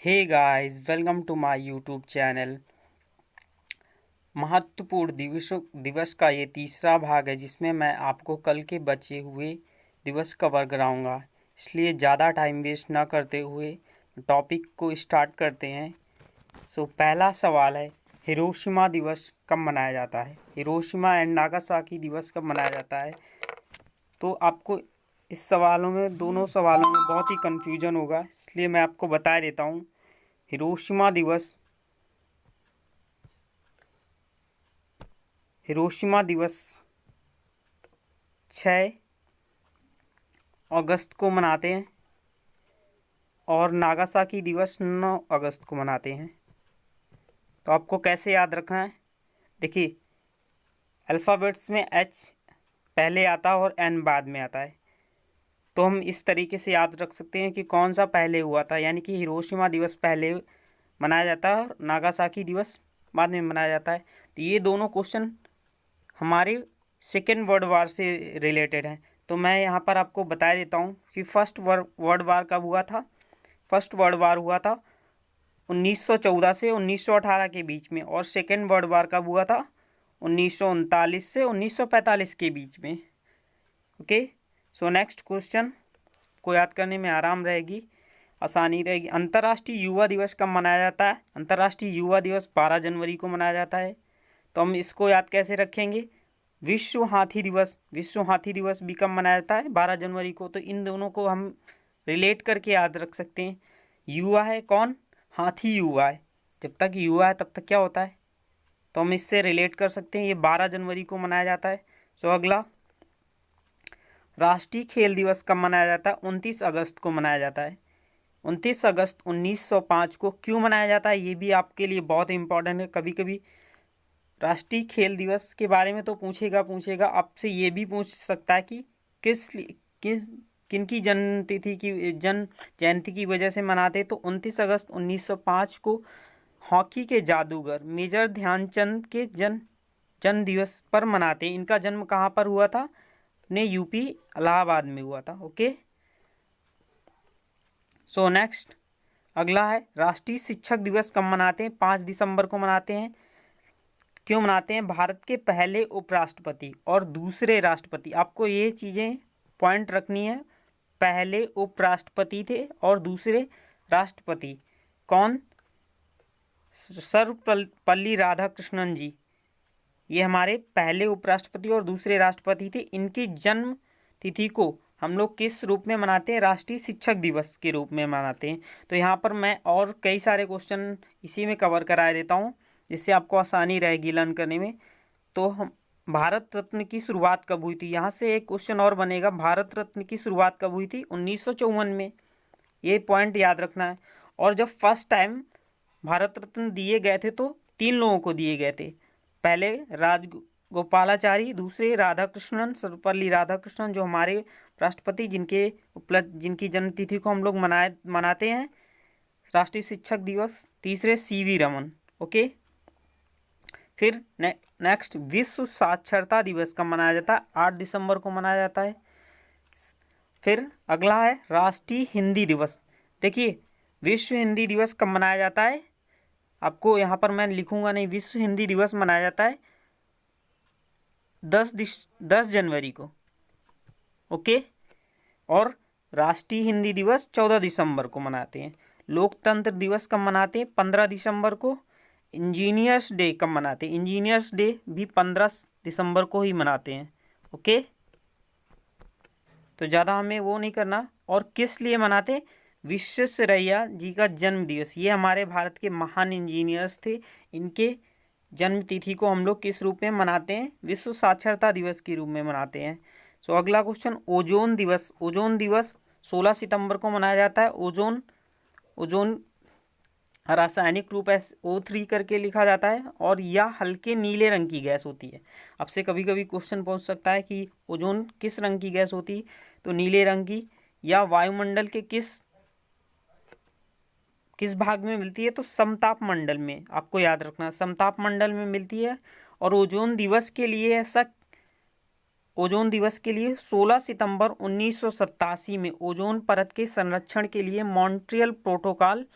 Hey guys, welcome to my YouTube channel. महत्वपूर्ण दिवस का ये तीसरा भाग है जिसमें मैं आपको कल के बचे हुए दिवस कवर कराऊंगा। इसलिए ज़्यादा टाइम वेस्ट ना करते हुए टॉपिक को स्टार्ट करते हैं। पहला सवाल है, हिरोशिमा दिवस कब मनाया जाता है? हिरोशिमा एंड नागासाकी दिवस कब मनाया जाता है? तो आपको इस सवालों में दोनों सवालों में बहुत ही कन्फ्यूजन होगा, इसलिए मैं आपको बता देता हूँ। हिरोशिमा दिवस 6 अगस्त को मनाते हैं और नागासाकी दिवस 9 अगस्त को मनाते हैं। तो आपको कैसे याद रखना है? देखिए, अल्फ़ाबेट्स में एच पहले आता है और एन बाद में आता है। तो हम इस तरीके से याद रख सकते हैं कि कौन सा पहले हुआ था, यानी कि हिरोशिमा दिवस पहले मनाया जाता है और नागासाकी दिवस बाद में मनाया जाता है। तो ये दोनों क्वेश्चन हमारे सेकेंड वर्ल्ड वार से रिलेटेड हैं। तो मैं यहाँ पर आपको बता देता हूँ कि फर्स्ट वर्ल्ड वार कब हुआ था। फर्स्ट वर्ल्ड वार हुआ था 1914 से 1918 के बीच में, और सेकेंड वर्ल्ड वार कब हुआ था 1939 से 1945 के बीच में। ओके, सो नेक्स्ट क्वेश्चन को याद करने में आसानी रहेगी। अंतर्राष्ट्रीय युवा दिवस कब मनाया जाता है? अंतर्राष्ट्रीय युवा दिवस 12 जनवरी को मनाया जाता है। तो हम इसको याद कैसे रखेंगे? विश्व हाथी दिवस भी कब मनाया जाता है? 12 जनवरी को। तो इन दोनों को हम रिलेट करके याद रख सकते हैं। युवा है कौन? हाथी युवा है। जब तक युवा है तब तक क्या होता है? तो हम इससे रिलेट कर सकते हैं। ये 12 जनवरी को मनाया जाता है। अगला, राष्ट्रीय खेल दिवस कब मनाया जाता है? 29 अगस्त को मनाया जाता है। 29 अगस्त 1905 को क्यों मनाया जाता है, ये भी आपके लिए बहुत इंपॉर्टेंट है। कभी कभी राष्ट्रीय खेल दिवस के बारे में तो पूछेगा आपसे ये भी पूछ सकता है कि किन की जयंती की वजह से मनाते। तो 29 अगस्त 1905 को हॉकी के जादूगर मेजर ध्यानचंद के जन्म दिवस पर मनाते हैं। इनका जन्म कहाँ पर हुआ था? अपने यूपी इलाहाबाद में हुआ था। ओके, सो नेक्स्ट अगला है, राष्ट्रीय शिक्षक दिवस कब मनाते हैं? 5 दिसंबर को मनाते हैं। क्यों मनाते हैं? भारत के पहले उपराष्ट्रपति और दूसरे राष्ट्रपति, आपको ये चीज़ें पॉइंट रखनी है। पहले उपराष्ट्रपति थे और दूसरे राष्ट्रपति कौन? सर्वपल्ली राधाकृष्णन जी। ये हमारे पहले उपराष्ट्रपति और दूसरे राष्ट्रपति थे। इनकी जन्म तिथि को हम लोग किस रूप में मनाते हैं? राष्ट्रीय शिक्षक दिवस के रूप में मनाते हैं। तो यहाँ पर मैं और कई सारे क्वेश्चन इसी में कवर करा देता हूँ, जिससे आपको आसानी रहेगी लर्न करने में। तो हम भारत रत्न की शुरुआत कब हुई थी? यहाँ से एक क्वेश्चन और बनेगा, भारत रत्न की शुरुआत कब हुई थी? 1954 में। ये पॉइंट याद रखना है। और जब फर्स्ट टाइम भारत रत्न दिए गए थे तो 3 लोगों को दिए गए थे। पहले राजगोपालाचारी, दूसरे राधाकृष्णन, सर्वपल्ली राधाकृष्णन जो हमारे राष्ट्रपति, जिनकी जन्मतिथि को हम लोग मनाते हैं राष्ट्रीय शिक्षक दिवस। तीसरे सीवी रमन। ओके, फिर नेक्स्ट विश्व साक्षरता दिवस कब मनाया जाता है? 8 दिसंबर को मनाया जाता है। फिर अगला है राष्ट्रीय हिंदी दिवस। देखिए, विश्व हिंदी दिवस कब मनाया जाता है? आपको यहाँ पर मैं लिखूंगा नहीं, विश्व हिंदी दिवस मनाया जाता है 10 जनवरी को। ओके, और राष्ट्रीय हिंदी दिवस 14 दिसंबर को मनाते हैं। लोकतंत्र दिवस कब मनाते हैं? 15 दिसंबर को। इंजीनियर्स डे कब मनाते हैं? इंजीनियर्स डे भी 15 दिसंबर को ही मनाते हैं। ओके, तो ज़्यादा हमें वो नहीं करना। और किस लिए मनाते? विश्वेश्वरैया जी का जन्म दिवस। ये हमारे भारत के महान इंजीनियर्स थे। इनके जन्म तिथि को हम लोग किस रूप में मनाते हैं? विश्व साक्षरता दिवस के रूप में मनाते हैं। अगला क्वेश्चन, ओजोन दिवस। ओजोन दिवस 16 सितंबर को मनाया जाता है। ओजोन रासायनिक रूप O3 करके लिखा जाता है और यह हल्के नीले रंग की गैस होती है। आपसे कभी कभी क्वेश्चन पूछ सकता है कि ओजोन किस रंग की गैस होती है? तो नीले रंग की। या वायुमंडल के किस भाग में मिलती है? तो समताप मंडल में। आपको याद रखना, समताप मंडल में मिलती है। और ओजोन दिवस के लिए 16 सितंबर 1987 में ओजोन परत के संरक्षण के लिए मॉन्ट्रियल प्रोटोकॉल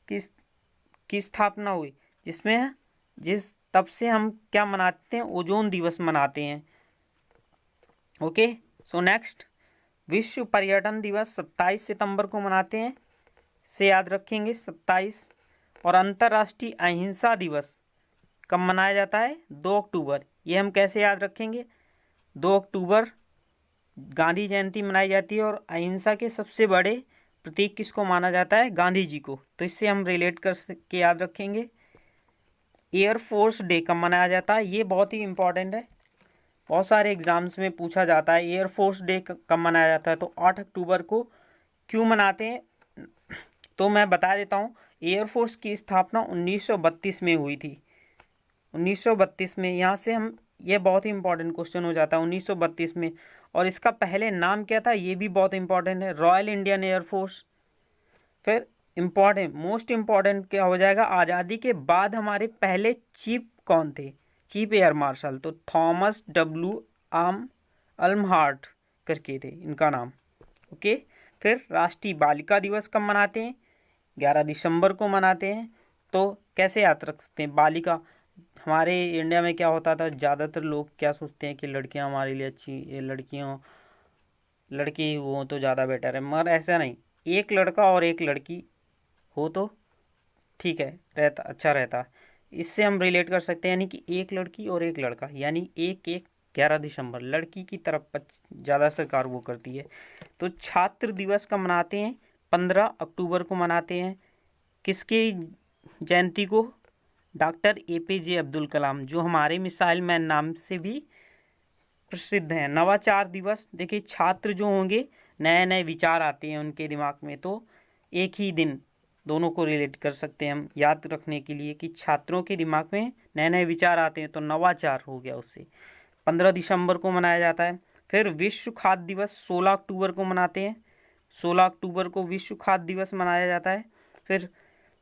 की स्थापना हुई, तब से हम क्या मनाते हैं, ओजोन दिवस मनाते हैं। ओके, सो नेक्स्ट, विश्व पर्यटन दिवस 27 सितंबर को मनाते हैं, से याद रखेंगे 27। और अंतर्राष्ट्रीय अहिंसा दिवस कब मनाया जाता है, 2 अक्टूबर। ये हम कैसे याद रखेंगे, 2 अक्टूबर गांधी जयंती मनाई जाती है और अहिंसा के सबसे बड़े प्रतीक किसको माना जाता है, गांधी जी को। तो इससे हम रिलेट कर के याद रखेंगे। एयरफोर्स डे कब मनाया जाता है, ये बहुत ही इंपॉर्टेंट है, बहुत सारे एग्जाम्स में पूछा जाता है। एयरफोर्स डे कब मनाया जाता है, तो 8 अक्टूबर को। क्यों मनाते हैं, तो मैं बता देता हूँ। एयरफोर्स की स्थापना 1932 में हुई थी, 1932 में। यहाँ से हम, ये बहुत ही इंपॉर्टेंट क्वेश्चन हो जाता है, 1932 में। और इसका पहले नाम क्या था, ये भी बहुत इंपॉर्टेंट है, रॉयल इंडियन एयरफोर्स। फिर इम्पॉर्टेंट, मोस्ट इम्पॉर्टेंट क्या हो जाएगा, आज़ादी के बाद हमारे पहले चीफ कौन थे, चीफ एयर मार्शल, तो थॉमस डब्ल्यू अल्महार्ट करके थे इनका नाम। ओके, फिर राष्ट्रीय बालिका दिवस कब मनाते हैं, 11 दिसंबर को मनाते हैं। तो कैसे याद रख सकते हैं, बालिका, हमारे इंडिया में क्या होता था, ज़्यादातर लोग क्या सोचते हैं कि लड़कियां हमारे लिए अच्छी, ये लड़की हो तो ज़्यादा बेटर है, मगर ऐसा नहीं, एक लड़का और एक लड़की हो तो ठीक है, रहता अच्छा रहता। इससे हम रिलेट कर सकते हैं, यानी कि एक लड़की और एक लड़का, यानी 11 दिसंबर, लड़की की तरफ ज़्यादा सरकार वो करती है। तो छात्र दिवस का मनाते हैं, 15 अक्टूबर को मनाते हैं। किसकी जयंती को, डॉक्टर APJ अब्दुल कलाम, जो हमारे मिसाइल मैन नाम से भी प्रसिद्ध हैं। नवाचार दिवस, देखिए छात्र जो होंगे, नए नए विचार आते हैं उनके दिमाग में, तो एक ही दिन दोनों को रिलेट कर सकते हैं हम याद रखने के लिए कि छात्रों के दिमाग में नए नए विचार आते हैं, तो नवाचार हो गया उससे। 15 दिसंबर को मनाया जाता है। फिर विश्व खाद्य दिवस 16 अक्टूबर को मनाते हैं, 16 अक्टूबर को विश्व खाद्य दिवस मनाया जाता है। फिर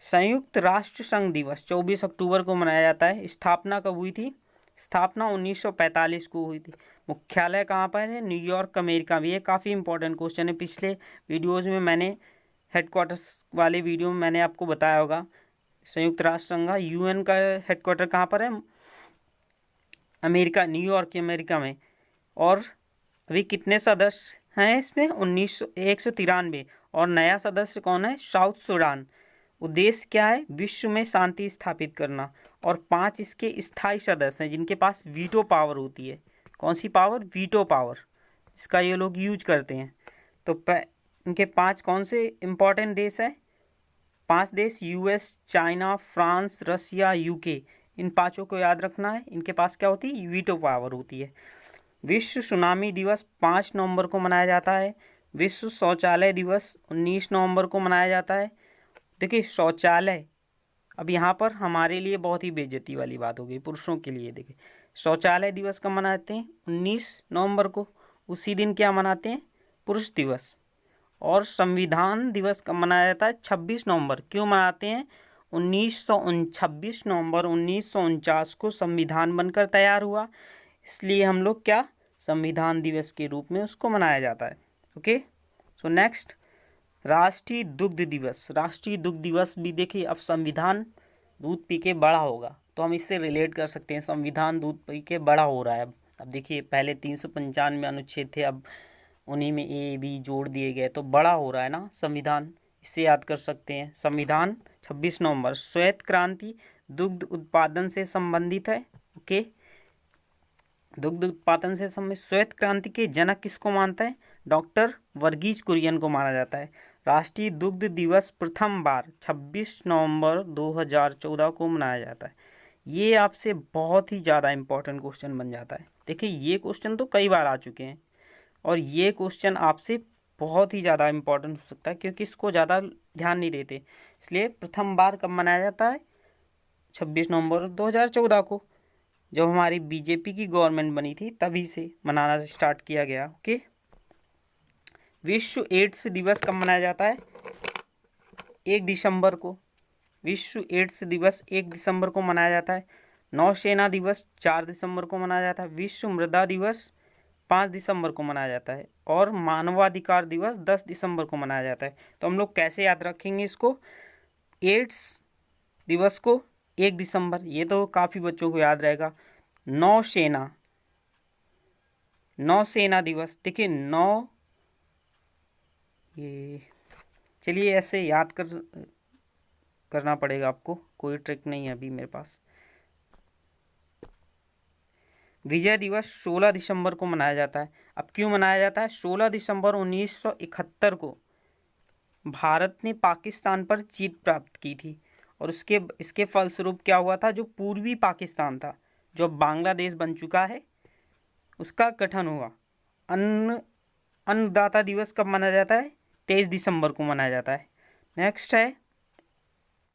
संयुक्त राष्ट्र संघ दिवस 24 अक्टूबर को मनाया जाता है। स्थापना कब हुई थी, स्थापना 1945 को हुई थी। मुख्यालय कहाँ पर है, न्यूयॉर्क अमेरिका में। ये काफ़ी इंपॉर्टेंट क्वेश्चन है, पिछले वीडियोज़ में मैंने, हेडक्वार्टर्स वाले वीडियो में मैंने आपको बताया होगा। संयुक्त राष्ट्र संघ UN का हेडक्वार्टर कहाँ पर है, अमेरिका, न्यूयॉर्क अमेरिका में। और अभी कितने सदस्य हैं इसमें, 193। और नया सदस्य कौन है, साउथ सूडान। उद्देश्य क्या है, विश्व में शांति स्थापित करना। और 5 इसके स्थायी सदस्य हैं जिनके पास वीटो पावर होती है। कौन सी पावर, वीटो पावर, इसका ये लोग यूज करते हैं। तो इनके 5 कौन से इंपॉर्टेंट देश है, 5 देश, US, चाइना, फ्रांस, रसिया, UK। इन 5 को याद रखना है, इनके पास क्या होती है, वीटो पावर होती है। विश्व सुनामी दिवस 5 नवंबर को मनाया जाता है। विश्व शौचालय दिवस 19 नवंबर को मनाया जाता है। देखिए शौचालय, अब यहाँ पर हमारे लिए बहुत ही बेइज्जती वाली बात हो गई, पुरुषों के लिए। देखिए शौचालय दिवस कब मनाते हैं, 19 नवंबर को। उसी दिन क्या मनाते हैं, पुरुष दिवस। और संविधान दिवस कब मनाया जाता है, 26 नवंबर। क्यों मनाते हैं, 26 नवंबर 1949 को संविधान बनकर तैयार हुआ, इसलिए हम लोग क्या, संविधान दिवस के रूप में उसको मनाया जाता है। ओके, सो नेक्स्ट, राष्ट्रीय दुग्ध दिवस। राष्ट्रीय दुग्ध दिवस भी देखिए, अब संविधान दूध पी के बड़ा होगा, तो हम इससे रिलेट कर सकते हैं, संविधान दूध पी के बड़ा हो रहा है। अब देखिए पहले 395 अनुच्छेद थे, अब उन्हीं में A B जोड़ दिए गए, तो बड़ा हो रहा है ना संविधान, इससे याद कर सकते हैं। संविधान 26 नवंबर। श्वेत क्रांति दुग्ध उत्पादन से संबंधित है। ओके, दुग्ध उत्पादन से संबंधित। श्वेत क्रांति के जनक किसको मानता है, डॉक्टर वर्गीज कुरियन को माना जाता है। राष्ट्रीय दुग्ध दिवस प्रथम बार 26 नवंबर 2014 को मनाया जाता है। ये आपसे बहुत ही ज़्यादा इंपॉर्टेंट क्वेश्चन बन जाता है। देखिए ये क्वेश्चन तो कई बार आ चुके हैं, और ये क्वेश्चन आपसे बहुत ही ज़्यादा इंपॉर्टेंट हो सकता है, क्योंकि इसको ज़्यादा ध्यान नहीं देते। इसलिए प्रथम बार कब मनाया जाता है, 26 नवंबर 2014 को, जब हमारी BJP की गवर्नमेंट बनी थी तभी से मनाना स्टार्ट किया गया। ओके, विश्व एड्स दिवस कब मनाया जाता है, 1 दिसंबर को। विश्व एड्स दिवस 1 दिसंबर को मनाया जाता है। नौसेना दिवस 4 दिसंबर को मनाया जाता है। विश्व मृदा दिवस 5 दिसंबर को मनाया जाता है। और मानवाधिकार दिवस 10 दिसंबर को मनाया जाता है। तो हम लोग कैसे याद रखेंगे इसको, एड्स दिवस को 1 दिसंबर, ये तो काफ़ी बच्चों को याद रहेगा। नौसेना दिवस, देखिए ये चलिए ऐसे याद करना पड़ेगा आपको, कोई ट्रिक नहीं है अभी मेरे पास। विजय दिवस 16 दिसंबर को मनाया जाता है। अब क्यों मनाया जाता है? 16 दिसंबर 1971 को भारत ने पाकिस्तान पर जीत प्राप्त की थी, और इसके फलस्वरूप क्या हुआ था, जो पूर्वी पाकिस्तान था, जो बांग्लादेश बन चुका है, उसका गठन हुआ। अन्नदाता दिवस कब मनाया जाता है? 23 दिसंबर को मनाया जाता है। नेक्स्ट है